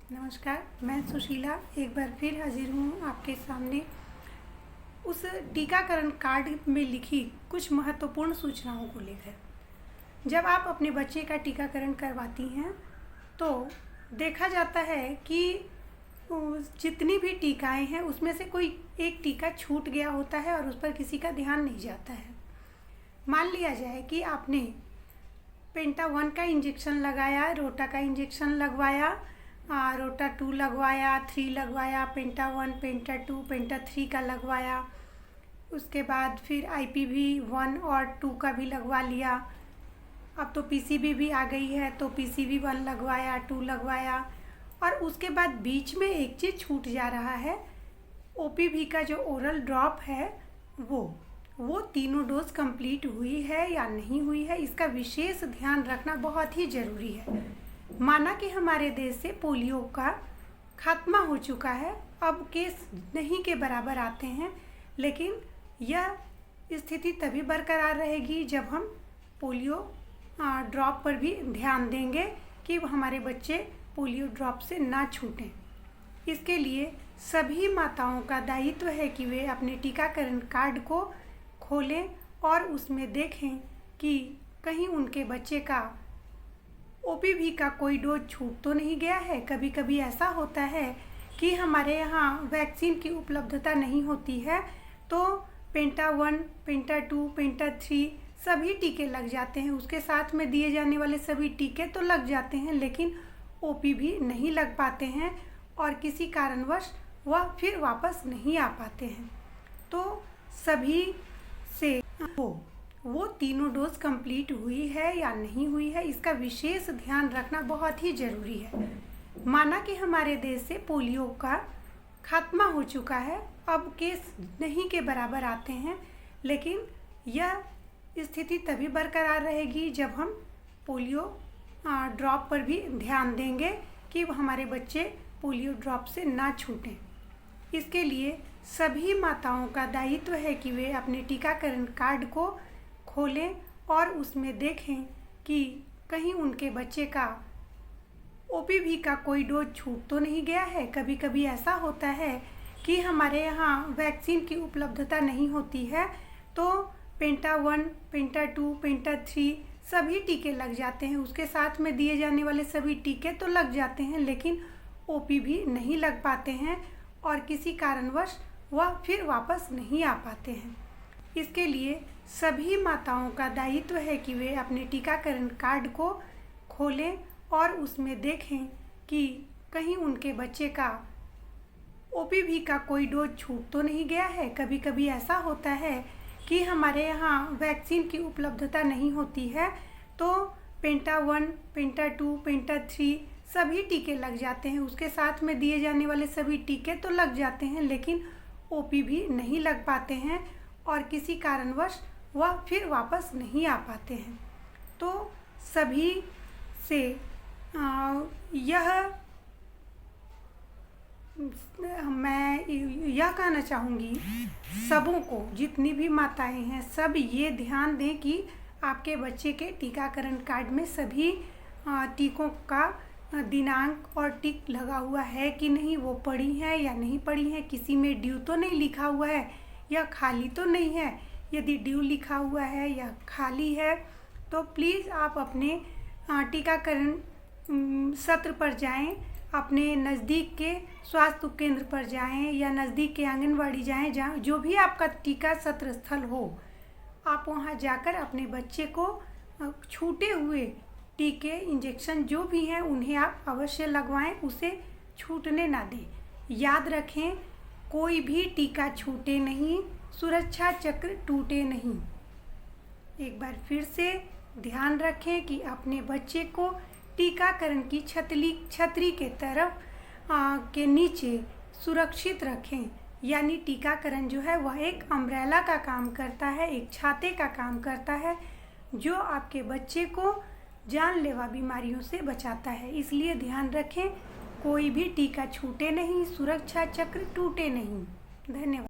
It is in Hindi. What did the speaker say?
नमस्कार, मैं सुशीला एक बार फिर हाजिर हूँ आपके सामने उस टीकाकरण कार्ड में लिखी कुछ महत्वपूर्ण सूचनाओं को लेकर। जब आप अपने बच्चे का टीकाकरण करवाती हैं तो देखा जाता है कि जितनी भी टीकाएं हैं उसमें से कोई एक टीका छूट गया होता है और उस पर किसी का ध्यान नहीं जाता है। मान लिया जाए कि आपने पेंटा 1 का इंजेक्शन लगाया, रोटा का इंजेक्शन लगवाया, रोटा 2 लगवाया, 3 लगवाया, पेंटा 1, पेंटा 2, पेंटा 3 का लगवाया। उसके बाद फिर IPV 1 और 2 का भी लगवा लिया। अब तो PCV भी आ गई है तो PCV 1 लगवाया, 2 लगवाया। और उसके बाद बीच में एक चीज़ छूट जा रहा है, OPV का जो ओरल ड्रॉप है वो तीनों डोज कंप्लीट हुई है या नहीं हुई है, इसका विशेष ध्यान रखना बहुत ही ज़रूरी है। माना कि हमारे देश से पोलियो का खात्मा हो चुका है, अब केस नहीं के बराबर आते हैं, लेकिन यह स्थिति तभी बरकरार रहेगी जब हम पोलियो ड्रॉप पर भी ध्यान देंगे कि हमारे बच्चे पोलियो ड्रॉप से ना छूटें। इसके लिए सभी माताओं का दायित्व है कि वे अपने टीकाकरण कार्ड को खोलें और उसमें देखें कि कहीं उनके बच्चे का OPV का कोई डोज छूट तो नहीं गया है। कभी कभी ऐसा होता है कि हमारे यहाँ वैक्सीन की उपलब्धता नहीं होती है तो पेंटा 1, पेंटा 2, पेंटा 3 सभी टीके लग जाते हैं, उसके साथ में दिए जाने वाले सभी टीके तो लग जाते हैं, लेकिन OPV नहीं लग पाते हैं और किसी कारणवश वह फिर वापस नहीं आ पाते हैं। तो सभी से वो तीनों डोज कंप्लीट हुई है या नहीं हुई है, इसका विशेष ध्यान रखना बहुत ही ज़रूरी है। माना कि हमारे देश से पोलियो का खात्मा हो चुका है, अब केस नहीं के बराबर आते हैं, लेकिन यह स्थिति तभी बरकरार रहेगी जब हम पोलियो ड्रॉप पर भी ध्यान देंगे कि हमारे बच्चे पोलियो ड्रॉप से ना छूटें। इसके लिए सभी माताओं का दायित्व है कि वे अपने टीकाकरण कार्ड को खोलें और उसमें देखें कि कहीं उनके बच्चे का OPV का कोई डोज छूट तो नहीं गया है। कभी कभी ऐसा होता है कि हमारे यहाँ वैक्सीन की उपलब्धता नहीं होती है तो पेंटा 1, पेंटा 2, पेंटा 3 सभी टीके लग जाते हैं, उसके साथ में दिए जाने वाले सभी टीके तो लग जाते हैं, लेकिन OPV नहीं लग पाते हैं और किसी कारणवश वह फिर वापस नहीं आ पाते हैं। इसके लिए सभी माताओं का दायित्व है कि वे अपने टीकाकरण कार्ड को खोलें और उसमें देखें कि कहीं उनके बच्चे का OPV का कोई डोज छूट तो नहीं गया है। कभी कभी ऐसा होता है कि हमारे यहाँ वैक्सीन की उपलब्धता नहीं होती है तो पेंटा 1, पेंटा 2, पेंटा 3 सभी टीके लग जाते हैं, उसके साथ में दिए जाने वाले सभी टीके तो लग जाते हैं, लेकिन OPV नहीं लग पाते हैं और किसी कारणवश वह फिर वापस नहीं आ पाते हैं। तो सभी से मैं यह कहना चाहूँगी, सबों को, जितनी भी माताएं हैं, सब ये ध्यान दें कि आपके बच्चे के टीकाकरण कार्ड में सभी टीकों का दिनांक और टिक लगा हुआ है कि नहीं, वो पड़ी है या नहीं पड़ी है, किसी में ड्यू तो नहीं लिखा हुआ है या खाली तो नहीं है। यदि ड्यू लिखा हुआ है या खाली है तो प्लीज़ आप अपने टीकाकरण सत्र पर जाएं, अपने नज़दीक के स्वास्थ्य केंद्र पर जाएं या नज़दीक के आंगनवाड़ी जाएं, जहाँ जो भी आपका टीका सत्र स्थल हो, आप वहाँ जाकर अपने बच्चे को छूटे हुए टीके, इंजेक्शन जो भी हैं उन्हें आप अवश्य लगवाएं, उसे छूटने ना दें। याद रखें, कोई भी टीका छूटे नहीं, सुरक्षा चक्र टूटे नहीं। एक बार फिर से ध्यान रखें कि अपने बच्चे को टीकाकरण की छतरी के तरफ के नीचे सुरक्षित रखें। यानी टीकाकरण जो है वह एक अम्ब्रेला का काम करता है, एक छाते का काम करता है, जो आपके बच्चे को जानलेवा बीमारियों से बचाता है। इसलिए ध्यान रखें, कोई भी टीका छूटे नहीं, सुरक्षा चक्र टूटे नहीं। धन्यवाद।